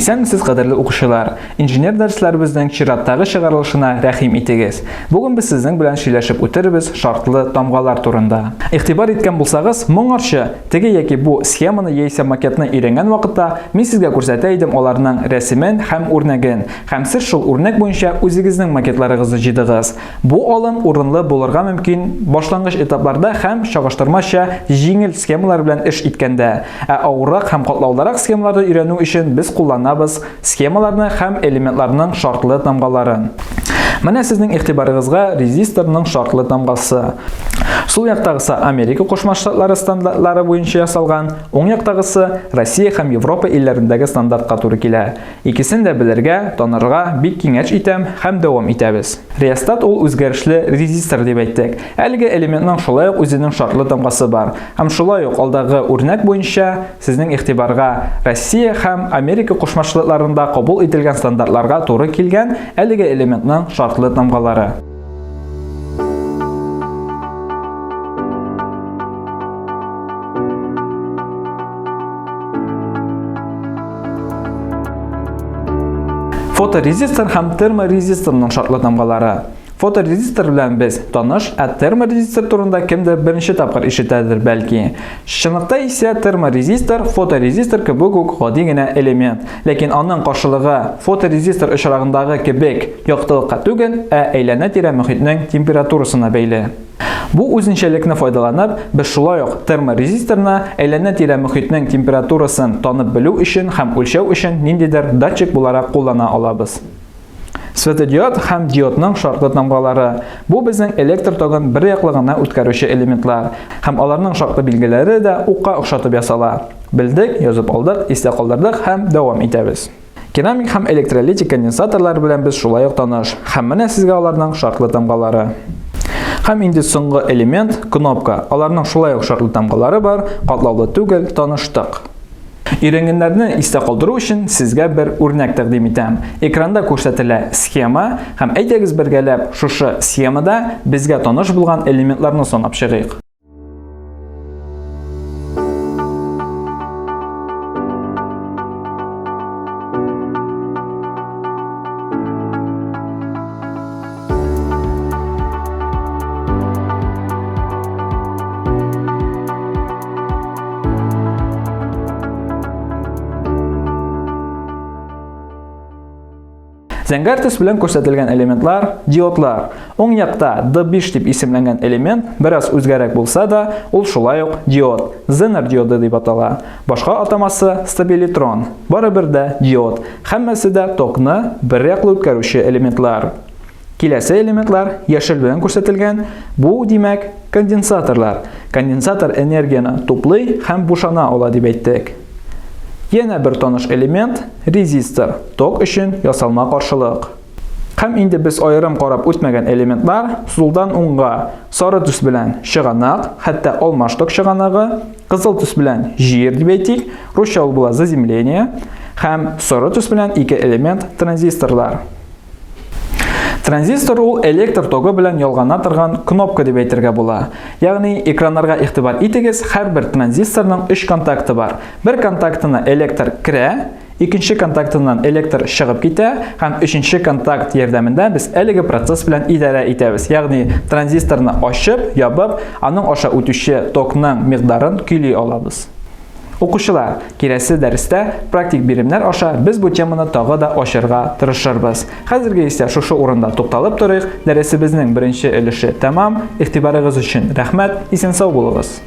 Исәнмесез, кадерле укучылар, инженер дәресләребезнең чираттагы чыгарылышына рәхим итегез. Бүген без сезнең белән сөйләшеп үтербез шартлы тамгалар турында. Игътибар иткән булсагыз, моңарчы теге яки бу схеманы яисә макетны өйрәнгән вакытта мин сезгә күрсәтә идем аларның рәсемен һәм үрнәген. Һәм сез шул үрнәк буенча үзегезнең макетларыгызны җыйдыгыз. Бу алым урынлы булырга мөмкин башлангыч этапларда һәм чагыштырмача җиңел схемалар белән эш иткәндә. Авыррак һәм катлаулырак схемаларны өйрәнү өчен без кулланабыз схемаларны һәм элементларның шартлы тамгаларын. Менә сезнең игътибарыгызга резисторның шартлы тамгасы. Сул яктагысы Америка Кушма Штатлары стандартлары буенча ясалган, уң яктагысы Россия һәм Европа илләрендәге стандартка туры килә. Икесен дә белергә, танырга бик киңәш итәм һәм дәвам итәбез. Реостат ул үзгәрешле резистор дип әйттек. Әлеге элементның шулай ук үзенең шартлы тамгасы бар. Һәм шулай ук алдагы үрнәк буенча сезнең игътибарга Россия һәм Америка Кушма Штатларында кабул ителгән стандартларга туры килгән әлеге элементның шартлы тамгалары. Фоторезистор һәм терморезисторның шартлы тамгалары. Фоторезистор белән без таныш, терморезистор турында кемдер беренче тапкыр ишетәдер бәлки. Чынлыкта исә терморезистор фоторезистор кебек үк гади генә элемент, ләкин аның каршылыгы фоторезистор очрагындагы кебек яктылыкка түгел, әйләнә-тирә мөхитнең температурасына бәйле. Бу үзенчәлекне файдаланып, без шулай ук терморезисторны әйләнә-тирә мөхитнең температурасын танып белү өчен һәм үлчәү өчен ниндидер датчик буларак куллана алабыз. Светодиод һәм диодның шартлы тамгалары. Бу безнең электр тогын бер яклыгына үткәрүче элементлар, һәм аларның шартлы билгеләре дә укка охшатып ясала. Белдек, язып алдык, истә калдырдык һәм дәвам итәбез. Керамик һәм электролитик конденсаторлар белән без шулай ук таныш, һәм менә сезгә аларның шартлы тамгалары. Һәм инде соңгы элемент кнопка. Аларның шулай ук шартлы тамгалары бар, катлаулы түгел, таныштык. Өйрәнгәннәрне истә калдыру өчен сезгә бер үрнәк тәкъдим итәм. Экранда күрсәтелә схема һәм әйтегез бергәләп шушы схемада безгә таныш булган элементларны санап чыгыйк. Зәңгәр төс белән күрсәтелгән элементлар диодлар. Уң якта D5 дип исемләнгән элемент бераз үзгәрәк булса да, ул шулай ук диод. Зенер диоды дип атала. Башка атамасы стабилитрон. Барыбер дә диод. Һәммәсе дә токны бер яклы үткәрүче элементлар. Киләсе элементлар яшел белән күрсәтелгән. Бу димәк конденсаторлар. Конденсатор энергияны туплый һәм бушана ала дип әйттек. Yana bir таныш элемент резистор, ток өчен ясалма каршылык. Һәм инде без аерым карап үтмәгән элементлар сулдан уңга сары төс белән чыганак, хәтта алмаштык чыганагы, кызыл төс белән җир дип әйтик, русча ул була заземление, һәм сары төс белән ике элемент транзисторлар. Транзистор ул электр тогы белән ялгана торган кнопка дип әйтергә була. Ягъни экраннарга игътибар итегез, һәрбер транзисторның 3 контакты бар. Бер контактына электр керә, икенче контактыннан электр чыгып китә, һәм өченче контакт ярдәмендә без әлеге процесс белән идарә итәбез. Ягъни транзисторны ачып, ябып, аның аша үтүче токның микъдарын көйли алабыз. Укучылар, киләсе дәрестә практик биремнәр аша без бу теманы тагы да ачарга тырышырбыз. Хәзергә исә шушы урында тукталып торыйк. Дәресебезнең беренче өлеше тәмам. Игътибарыгыз өчен рәхмәт. Исән сау булыгыз.